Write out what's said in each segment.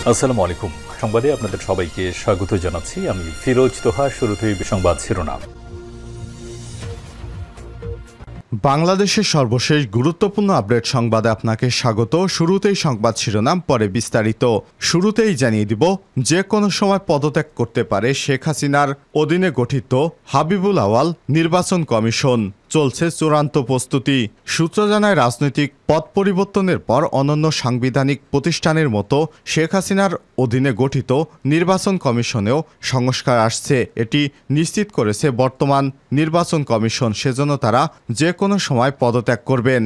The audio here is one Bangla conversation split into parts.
আসসালামু আলাইকুম। সংবাদে আপনাদের সবাইকে স্বাগত জানাচ্ছি। আমি ফিরোজ তোহা। শুরুতেই সংবাদ শিরোনাম। বাংলাদেশের সর্বশেষ গুরুত্বপূর্ণ আপডেট সংবাদে আপনাকে স্বাগত। শুরুতেই সংবাদ শিরোনাম, পরে বিস্তারিত। শুরুতেই জানিয়ে দিব, যে কোনো সময় পদত্যাগ করতে পারে শেখ হাসিনার অধীনে গঠিত হাবিবুল আওয়াল নির্বাচন কমিশন। চলছে চূড়ান্ত প্রস্তুতি। সূত্র জানায়, রাজনৈতিক পথ পরিবর্তনের পর অনন্য সাংবিধানিক প্রতিষ্ঠানের মতো শেখ হাসিনার অধীনে গঠিত নির্বাচন কমিশনেও সংস্কার আসছে। এটি নিশ্চিত করেছে বর্তমান নির্বাচন কমিশন। সেজন্য তারা যে কোনো সময় পদত্যাগ করবেন।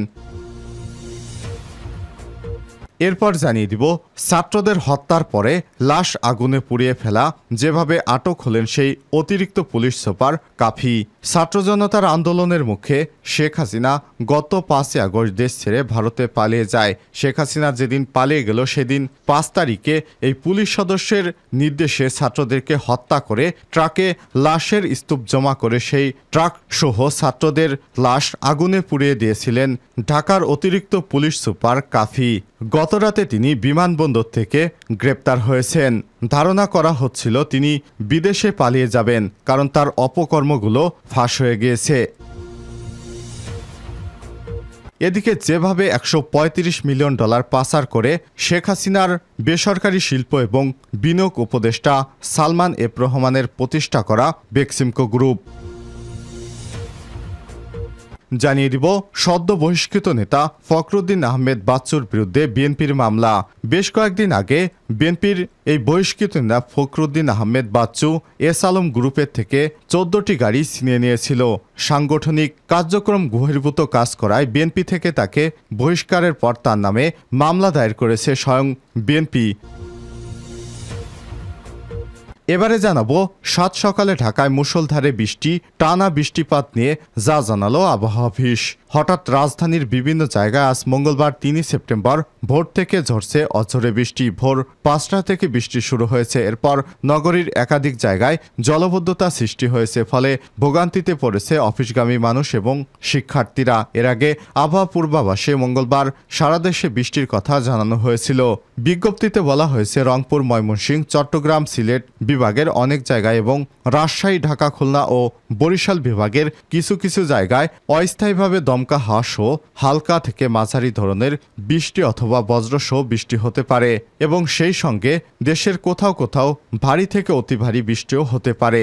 এরপর জানিয়ে দিব, ছাত্রদের হত্যার পরে লাশ আগুনে পুড়িয়ে ফেলা, যেভাবে আটক হলেন সেই অতিরিক্ত পুলিশ সুপার কাফি। ছাত্র জনতার আন্দোলনের মুখে শেখ হাসিনা গত 5 আগস্ট দেশ ছেড়ে ভারতে পালিয়ে যায়। শেখ হাসিনা যেদিন পালিয়ে গেল, সেদিন 5 তারিখে এই পুলিশ সদস্যের নির্দেশে ছাত্রদেরকে হত্যা করে ট্রাকে লাশের স্তূপ জমা করে সেই ট্রাক সহ ছাত্রদের লাশ আগুনে পুড়িয়ে দিয়েছিলেন ঢাকার অতিরিক্ত পুলিশ সুপার কাফি। গতরাতে তিনি বিমানবন্দর থেকে গ্রেপ্তার হয়েছেন। ধারণা করা হচ্ছিল তিনি বিদেশে পালিয়ে যাবেন, কারণ তার অপকর্মগুলো ফাঁস হয়ে গিয়েছে। এদিকে যেভাবে $135 মিলিয়ন পাচার করে শেখ হাসিনার বেসরকারি শিল্প এবং বিনিয়োগ উপদেষ্টা সালমান এফ রহমানের প্রতিষ্ঠা করা বেক্সিমকো গ্রুপ। জানিয়ে দিব, সদ্য বহিষ্কৃত নেতা ফখরুদ্দিন আহমেদ বাচ্চুর বিরুদ্ধে বিএনপির মামলা। বেশ কয়েকদিন আগে বিএনপির এই বহিষ্কৃত নেতা ফখরুদ্দিন আহমেদ বাচ্চু এস আলম গ্রুপের থেকে 14টি গাড়ি ছিনিয়ে নিয়েছিল। সাংগঠনিক কার্যক্রম বহির্ভূত কাজ করায় বিএনপি থেকে তাকে বহিষ্কারের পর তার নামে মামলা দায়ের করেছে স্বয়ং বিএনপি। এবারে জানাবো, সাত সকালে ঢাকায় মুষলধারে বৃষ্টি, টানা বৃষ্টিপাত নিয়ে যা জানালো আবহাওয়া অফিস। হঠাৎ রাজধানীর বিভিন্ন জায়গায় আজ মঙ্গলবার 3 সেপ্টেম্বর ভোর থেকে ঝরছে অঝরে বৃষ্টি। ভোর 5টা থেকে বৃষ্টি শুরু হয়েছে। এরপর নগরীর একাধিক জায়গায় জলবদ্ধতা সৃষ্টি হয়েছে, ফলে ভোগান্তিতে পড়েছে অফিসগামী মানুষ এবং শিক্ষার্থীরা। এর আগে আবহাওয়া পূর্বাভাসে মঙ্গলবার সারা দেশে বৃষ্টির কথা জানানো হয়েছিল। বিজ্ঞপ্তিতে বলা হয়েছে, রংপুর, ময়মনসিংহ, চট্টগ্রাম, সিলেট বিভাগের অনেক জায়গায় এবং রাজশাহী, ঢাকা, খুলনা ও বরিশাল বিভাগের কিছু কিছু জায়গায় অস্থায়ীভাবে দমকা হাওয়া সহ হালকা থেকে মাঝারি ধরনের বৃষ্টি অথবা বজ্রসহ বৃষ্টি হতে পারে এবং সেই সঙ্গে দেশের কোথাও কোথাও ভারী থেকে অতি ভারী বৃষ্টিও হতে পারে।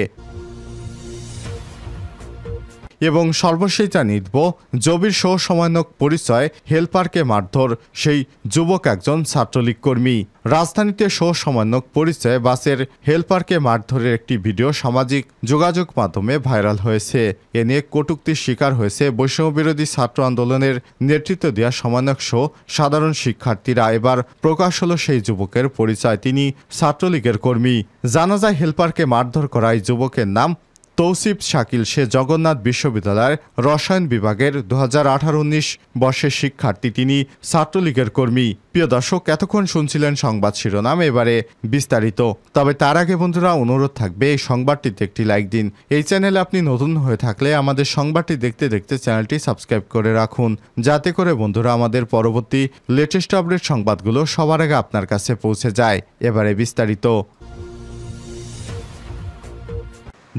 এবং সর্বশেষ জানিয়ে দিব, জবির সহ সমন্বয়ক পরিচয় হেলপারকে মারধর, সেই যুবক একজন ছাত্রলীগ কর্মী। রাজধানীতে সহ সমন্বয়ক পরিচয় বাসের হেলপারকে মারধরের একটি ভিডিও সামাজিক যোগাযোগ মাধ্যমে ভাইরাল হয়েছে। এ নিয়ে কটূক্তির শিকার হয়েছে বৈষম্যবিরোধী ছাত্র আন্দোলনের নেতৃত্ব দেওয়া সমন্বয়ক সহ সাধারণ শিক্ষার্থীরা। এবার প্রকাশ হলো সেই যুবকের পরিচয়। তিনি ছাত্রলীগের কর্মী। জানা যায়, হেলপারকে মারধর করা এই যুবকের নাম তৌসিফ শাকিল। সে জগন্নাথ বিশ্ববিদ্যালয়ের রসায়ন বিভাগের 2018-19 বর্ষের শিক্ষার্থী। তিনি ছাত্রলীগের কর্মী। প্রিয় দর্শক, এতক্ষণ শুনছিলেন সংবাদ শিরোনাম, এবারে বিস্তারিত। তবে তার আগে বন্ধুরা, অনুরোধ থাকবে এই সংবাদটিতে একটি লাইক দিন। এই চ্যানেলে আপনি নতুন হয়ে থাকলে আমাদের সংবাদটি দেখতে দেখতে চ্যানেলটি সাবস্ক্রাইব করে রাখুন, যাতে করে বন্ধুরা আমাদের পরবর্তী লেটেস্ট আপডেট সংবাদগুলো সবার আগে আপনার কাছে পৌঁছে যায়। এবারে বিস্তারিত।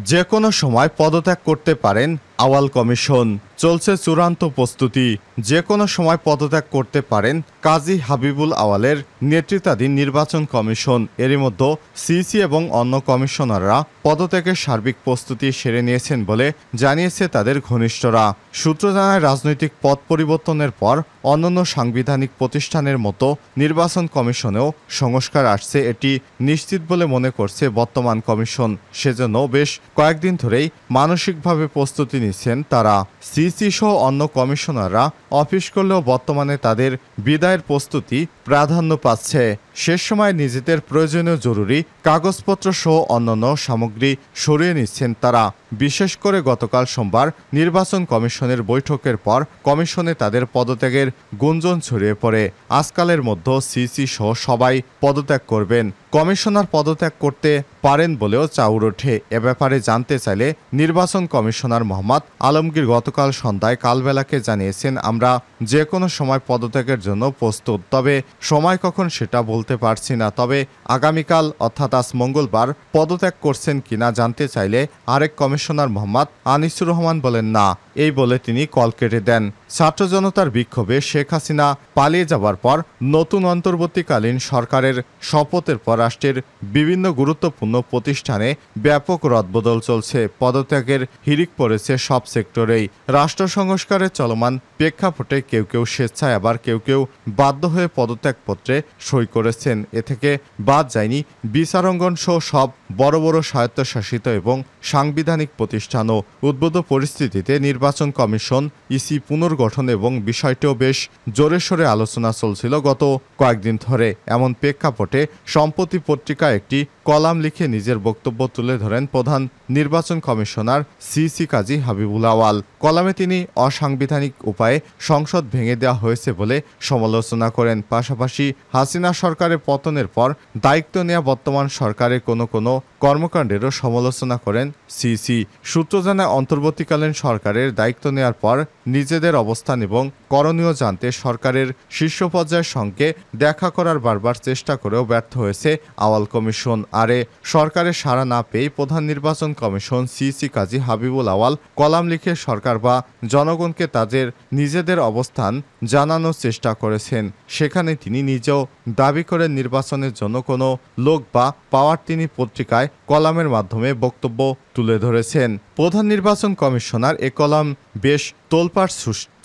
যে কোনো সময় পদত্যাগ করতে পারেন আওয়াল কমিশন। চলছে চূড়ান্ত প্রস্তুতি। যে কোনো সময় পদত্যাগ করতে পারেন কাজী হাবিবুল আওয়ালের নেতৃত্বাধীন নির্বাচন কমিশন। এরই মধ্যে সিইসি এবং অন্য কমিশনাররা পদত্যাগের সার্বিক প্রস্তুতি সেরে নিয়েছেন বলে জানিয়েছে তাদের ঘনিষ্ঠরা। সূত্র জানায়, রাজনৈতিক পথ পরিবর্তনের পর অন্যান্য সাংবিধানিক প্রতিষ্ঠানের মতো নির্বাচন কমিশনেও সংস্কার আসছে। এটি নিশ্চিত বলে মনে করছে বর্তমান কমিশন। সেজন্য বেশ কয়েকদিন ধরেই মানসিকভাবে প্রস্তুতি নিচ্ছেন তারা। সিইসি সহ অন্য কমিশনাররা অফিস করলেও বর্তমানে তাদের বিদায়ের প্রস্তুতি প্রাধান্য পাচ্ছে। শেষ সময় নিজেদের প্রয়োজনীয় জরুরি কাগজপত্র সহ অন্যান্য সামগ্রী সরিয়ে নিচ্ছেন তারা। বিশেষ করে গতকাল সোমবার নির্বাচন কমিশনের বৈঠকের পর কমিশনে তাদের পদত্যাগের গুঞ্জন ছড়িয়ে পড়ে। আজকালের মধ্যে সিইসি সহ সবাই পদত্যাগ করবেন। কমিশনার পদত্যাগ করতে পারেন বলেও চাউর ওঠে। এ ব্যাপারে জানতে চাইলে নির্বাচন কমিশনার মোহাম্মদ আলমগীর গতকাল সন্ধ্যায় কালবেলাকে জানিয়েছেন, আমরা যে কোনো সময় পদত্যাগের জন্য প্রস্তুত, তবে সময় কখন সেটা বলতে পারছি না। তবে আগামীকাল অর্থাৎ আজ মঙ্গলবার পদত্যাগ করছেন কিনা জানতে চাইলে আরেক কমিশনার মোহাম্মদ আনিসুর রহমান বলেন না, এই বলে তিনি কল কেটে দেন। ছাত্র জনতার বিক্ষোভে শেখ হাসিনা পালিয়ে যাবার পর নতুন অন্তর্বর্তীকালীন সরকারের শপথের পর রাষ্ট্রের বিভিন্ন গুরুত্বপূর্ণ প্রতিষ্ঠানে ব্যাপক রদবদল চলছে। পদত্যাগের হিড়িক পড়েছে সব সেক্টরেই। রাষ্ট্র সংস্কারের চলমান প্রেক্ষাপটে কেউ কেউ স্বেচ্ছায়, আবার কেউ কেউ বাধ্য হয়ে পদত্যাগপত্রে সই করেছেন। এ থেকে বাদ যায়নি বিচারাঙ্গন সহ সব বড় বড় স্বায়ত্তশাসিত এবং সাংবিধানিক প্রতিষ্ঠানও। উদ্ভূত পরিস্থিতিতে নির্বাচন কমিশন, ইসি পুনর্গঠন এবং বিষয়টিও বেশ জোরে সোরে আলোচনা চলছিল গত কয়েকদিন ধরে। এমন প্রেক্ষাপটে সম্প্রতি পত্রিকায় একটি কলাম লিখে নিজের বক্তব্য তুলে ধরেন প্রধান নির্বাচন কমিশনার সিসি কাজী হাবিবুল আওয়াল। কলামে তিনি অসাংবিধানিক উপায়ে সংসদ ভেঙে দেওয়া হয়েছে বলে সমালোচনা করেন। পাশাপাশি হাসিনা সরকারের পতনের পর দায়িত্ব নেওয়া বর্তমান সরকারের কোনো কর্মকাণ্ডেরও সমালোচনা করেন সিসি। সূত্র জানায়, অন্তর্বর্তীকালীন সরকারের দায়িত্ব নেওয়ার পর নিজেদের অবস্থান এবং করণীয় জানতে সরকারের শীর্ষ পর্যায়ের সঙ্গে দেখা করার বারবার চেষ্টা করেও ব্যর্থ হয়েছে আওয়াল কমিশন। আরে সরকারের সাড়া না পেয়ে প্রধান নির্বাচন কমিশন সিসি কাজী হাবিবুল আওয়াল কলাম লিখে সরকার বা জনগণকে তাদের নিজেদের অবস্থান জানানোর চেষ্টা করেছেন। সেখানে তিনি নিজেও দাবি করেন নির্বাচনের জন্য কোনো লোক বা পাওয়ার তিনি পত্রিকায় কলামের মাধ্যমে বক্তব্য তুলে ধরেছেন। প্রধান নির্বাচন কমিশনার এ কলাম বেশ তোলপাড়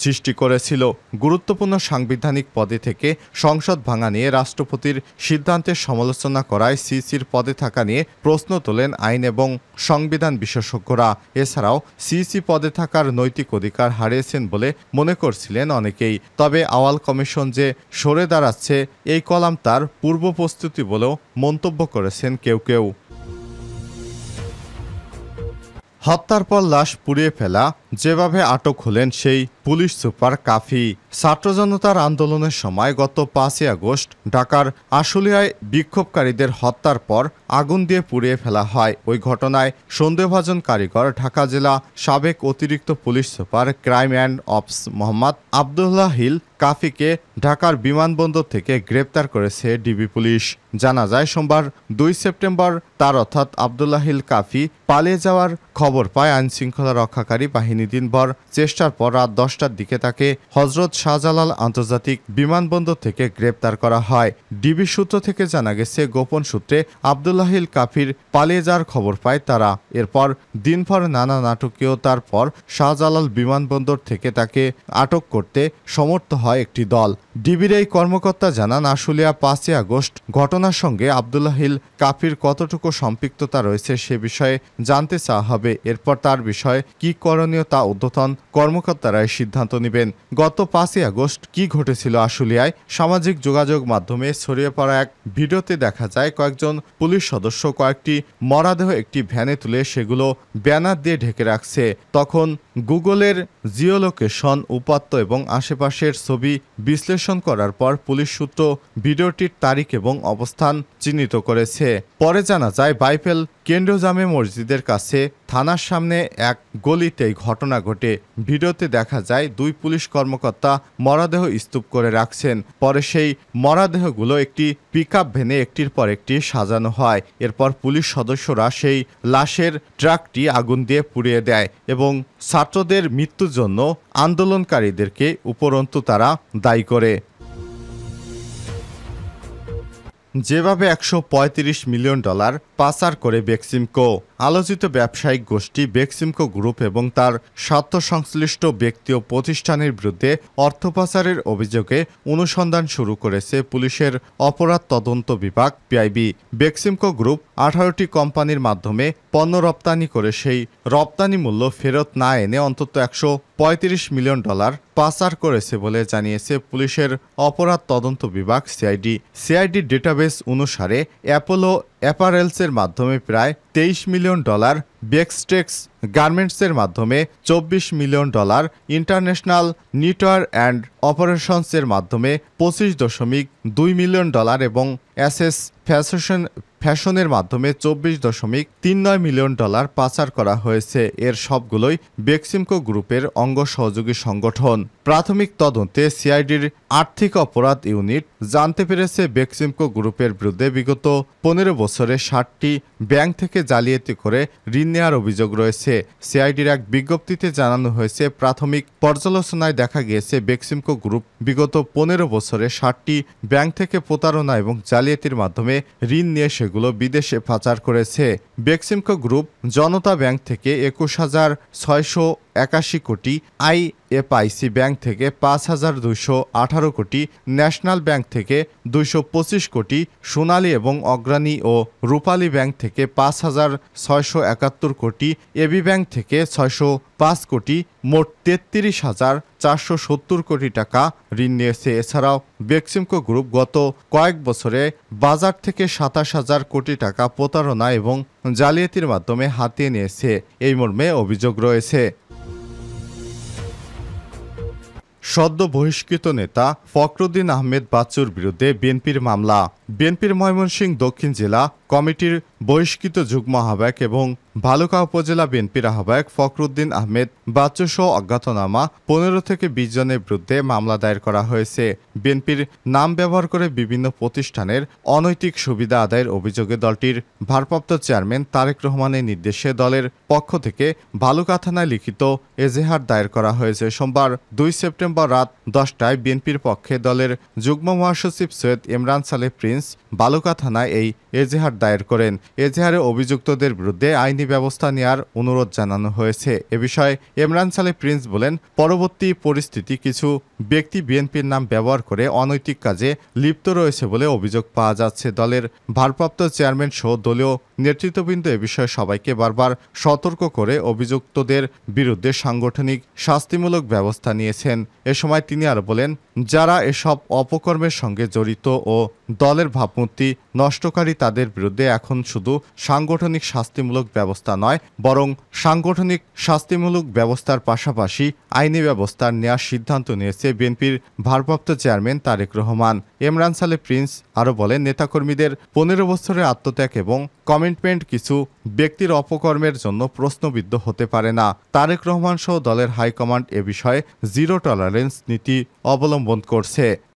সৃষ্টি করেছিল। গুরুত্বপূর্ণ সাংবিধানিক পদে থেকে সংসদ ভাঙা নিয়ে রাষ্ট্রপতির সিদ্ধান্তের সমালোচনা করায় সিসির পদে থাকা নিয়ে প্রশ্ন তোলেন আইন এবং সংবিধান বিশেষজ্ঞরা। এছাড়াও সিসি পদে থাকার নৈতিক অধিকার হারিয়েছেন বলে মনে করছিলেন অনেকেই। তবে আওয়াল কমিশন যে সরে দাঁড়াচ্ছে, এই কলাম তার পূর্ব প্রস্তুতি বলেও মন্তব্য করেছেন কেউ কেউ। হত্যার পর লাশ পুড়িয়ে ফেলা, যেভাবে আটক হলেন সেই পুলিশ সুপার কাফি। ছাত্র জনতার আন্দোলনের সময় গত 5ই আগস্ট ঢাকার আশুলিয়ায় বিক্ষোভকারীদের হত্যার পর আগুন দিয়ে পুড়িয়ে ফেলা হয়। ওই ঘটনায় সন্দেহভাজন কারিগর ঢাকা জেলা সাবেক অতিরিক্ত police super crime and ops Mohammad Abdullah Hil কাফিকে ঢাকার বিমানবন্দর থেকে গ্রেপ্তার করেছে ডিবি পুলিশ। জানা যায়, সোমবার 2 সেপ্টেম্বর তার অর্থাৎ আবদুল্লাহ হিল কাফি পালিয়ে যাওয়ার খবর পায় আইনশৃঙ্খলা রক্ষাকারী বাহিনী। দিনভর চেষ্টার পর রাত 10টার দিকে তাকে হজরত শাহজালাল আন্তর্জাতিক বিমানবন্দর থেকে গ্রেপ্তার করা হয়। ডিবি সূত্র থেকে জানা গেছে, গোপন সূত্রে আবদুল্লাহ হিল কাফির পালিয়ে যাওয়ার খবর পায় তারা। এরপর দিনভর নানা নাটকীয়তার পর শাহজালাল বিমানবন্দর থেকে তাকে আটক করতে সমর্থ হয় একটি দল। ডিবির এই কর্মকর্তা জানান, আশুলিয়া 5ই আগস্ট ঘটনার সঙ্গে আবদুল্লাহ হিল কাফির কতটুকু সম্পৃক্ততা রয়েছে সে বিষয়ে জানতে চাওয়া হবে। এরপর তার বিষয়ে কি করণীয় তা ঊর্ধ্বতন কর্মকর্তারাই সিদ্ধান্ত নেবেন। গত 5ই আগস্ট কি ঘটেছিল আশুলিয়ায়? সামাজিক যোগাযোগ মাধ্যমে ছড়িয়ে পড়া এক ভিডিওতে দেখা যায়, কয়েকজন পুলিশ সদস্য কয়েকটি মরদেহ একটি ভ্যানে তুলে সেগুলো ব্যানার দিয়ে ঢেকে রাখছে। তখন গুগলের জিওলোকেশন উপাত্ত এবং আশেপাশের ছবি বিশ্লেষণ করার পর পুলিশ সূত্র ভিডিওটির তারিখ এবং অবস্থান চিহ্নিত করেছে। পরে জানা যায়, বাইপেল কেন্দ্রীয় জামে মসজিদের কাছে থানার সামনে এক গলিতেই ঘটনা ঘটে। ভিডিওতে দেখা যায় 2 পুলিশ কর্মকর্তা মরদেহ স্তূপ করে রাখছেন। পরে সেই মরদেহগুলো একটি পিকআপ ভ্যানে একটির পর একটি সাজানো হয়। এরপর পুলিশ সদস্যরা সেই লাশের ট্রাকটি আগুন দিয়ে পুড়িয়ে দেয় এবং ছাত্রদের মৃত্যুর জন্য আন্দোলনকারীদেরকে উপরন্তু তারা দায়ী করে। যেভাবে $135 মিলিয়ন পাচার করে বেক্সিমকো। আলোচিত ব্যবসায়িক গোষ্ঠী বেক্সিমকো গ্রুপ এবং তার স্বার্থ সংশ্লিষ্ট ব্যক্তি ও প্রতিষ্ঠানের বিরুদ্ধে অর্থ পাচারের অভিযোগে অনুসন্ধান শুরু করেছে পুলিশের অপরাধ তদন্ত বিভাগ পিআইবি। বেক্সিমকো গ্রুপ 18টি কোম্পানির মাধ্যমে পণ্য রপ্তানি করে সেই রপ্তানি মূল্য ফেরত না এনে অন্তত $135 মিলিয়ন পাচার করেছে বলে জানিয়েছে পুলিশের অপরাধ তদন্ত বিভাগ সিআইডি ডেটাবেস অনুসারে অ্যাপোলো অ্যাপারেলসের মাধ্যমে প্রায় $23 মিলিয়ন বেক্সটেক্স গার্মেন্টসের মাধ্যমে $24 মিলিয়ন, ইন্টারন্যাশনাল নিটওয়ার অ্যান্ড অপারেশনসের মাধ্যমে $25.2 মিলিয়ন এবং এসএস ফ্যাশনের মাধ্যমে $24.39 মিলিয়ন পাচার করা হয়েছে। এর সবগুলোই বেক্সিমকো গ্রুপের অঙ্গ সহযোগী সংগঠন। প্রাথমিক তদন্তে সিআইডির আর্থিক অপরাধ ইউনিট জানতে পেরেছে বেক্সিমকো গ্রুপের বিরুদ্ধে বিগত 15 বছরে 60টি ব্যাংক থেকে জালিয়াতি করে ঋণ নেওয়ার অভিযোগ রয়েছে। সিআইডির এক বিজ্ঞপ্তিতে জানানো হয়েছে, প্রাথমিক পর্যালোচনায় দেখা গিয়েছে বেক্সিমকো গ্রুপ বিগত 15 বছরে 60টি ব্যাংক থেকে প্রতারণা এবং জালিয়াতির মাধ্যমে ঋণ নিয়ে সেগুলো বিদেশে পাচার করেছে। বেক্সিমকো গ্রুপ জনতা ব্যাংক থেকে 21,681 কোটি, আইএফআইসি ব্যাংক থেকে 5,218 কোটি, ন্যাশনাল ব্যাংক থেকে 225 কোটি, সোনালী এবং অগ্রণী ও রূপালী ব্যাংক থেকে 5,671 কোটি, এবি ব্যাংক থেকে 605 কোটি, মোট 33,470 কোটি টাকা ঋণ নিয়েছে। এছাড়াও বেক্সিমকো গ্রুপ গত কয়েক বছরে বাজার থেকে 27,000 কোটি টাকা প্রতারণা এবং জালিয়াতির মাধ্যমে হাতিয়ে নিয়েছে, এই মর্মে অভিযোগ রয়েছে। সদ্য বহিষ্কৃত নেতা ফখরুদ্দিন আহমেদ বাচ্চুর বিরুদ্ধে বিএনপির মামলা। বিএনপির ময়মনসিংহ দক্ষিণ জেলা কমিটির বহিষ্কৃত যুগ্ম আহ্বায়ক এবং ভালুকা উপজেলা বিএনপির আহ্বায়ক ফখরুদ্দিন আহমেদ বাচ্চু সহ অজ্ঞাতনামা 15 থেকে 20 জনের বিরুদ্ধে মামলা দায়ের করা হয়েছে। বিএনপির নাম ব্যবহার করে বিভিন্ন প্রতিষ্ঠানের অনৈতিক সুবিধা আদায়ের অভিযোগে দলটির ভারপ্রাপ্ত চেয়ারম্যান তারেক রহমানের নির্দেশে দলের পক্ষ থেকে ভালুকা থানায় লিখিত এজাহার দায়ের করা হয়েছে। সোমবার 2 সেপ্টেম্বর রাত 10টায় বিএনপির পক্ষে দলের যুগ্ম মহাসচিব সৈয়দ ইমরান সালেহ প্রিন্স ভালুকা থানায় এই এজাহার দায়ের করেন। এজাহারে অভিযুক্তদের বিরুদ্ধে আইনি ব্যবস্থা নেওয়ার অনুরোধ জানানো হয়েছে। এ বিষয়ে ইমরান সালেহ প্রিন্স বলেন, পরবর্তী পরিস্থিতি কিছু ব্যক্তি বিএনপির নাম ব্যবহার করে অনৈতিক কাজে লিপ্ত রয়েছে বলে অভিযোগ পাওয়া যাচ্ছে। দলের ভারপ্রাপ্ত চেয়ারম্যান সহ দলীয় নেতৃত্ববৃন্দ এ বিষয়ে সবাইকে বারবার সতর্ক করে অভিযুক্তদের বিরুদ্ধে সাংগঠনিক শাস্তিমূলক ব্যবস্থা নিয়েছেন। এ সময় তিনি আরো বলেন, যারা এসব অপকর্মের সঙ্গে জড়িত ও দলের ভাবমূর্তি নষ্টকারী তাদের বিরুদ্ধে এখন শুধু সাংগঠনিক শাস্তিমূলক ব্যবস্থা নয়, বরং সাংগঠনিক শাস্তিমূলক ব্যবস্থার পাশাপাশি আইনি ব্যবস্থা নেওয়ার সিদ্ধান্ত নিয়েছে বিএনপির ভারপ্রাপ্ত চেয়ারম্যান তারেক রহমান। ইমরান সালেহ প্রিন্স আরও বলেন, নেতাকর্মীদের 15 বছরের আত্মত্যাগ এবং কমিটমেন্ট কিছু ব্যক্তির অপকর্মের জন্য প্রশ্নবিদ্ধ হতে পারে না। তারেক রহমান সহ দলের হাইকমান্ড এ বিষয়ে জিরো টলারেন্স নীতি অবলম্বন করছে।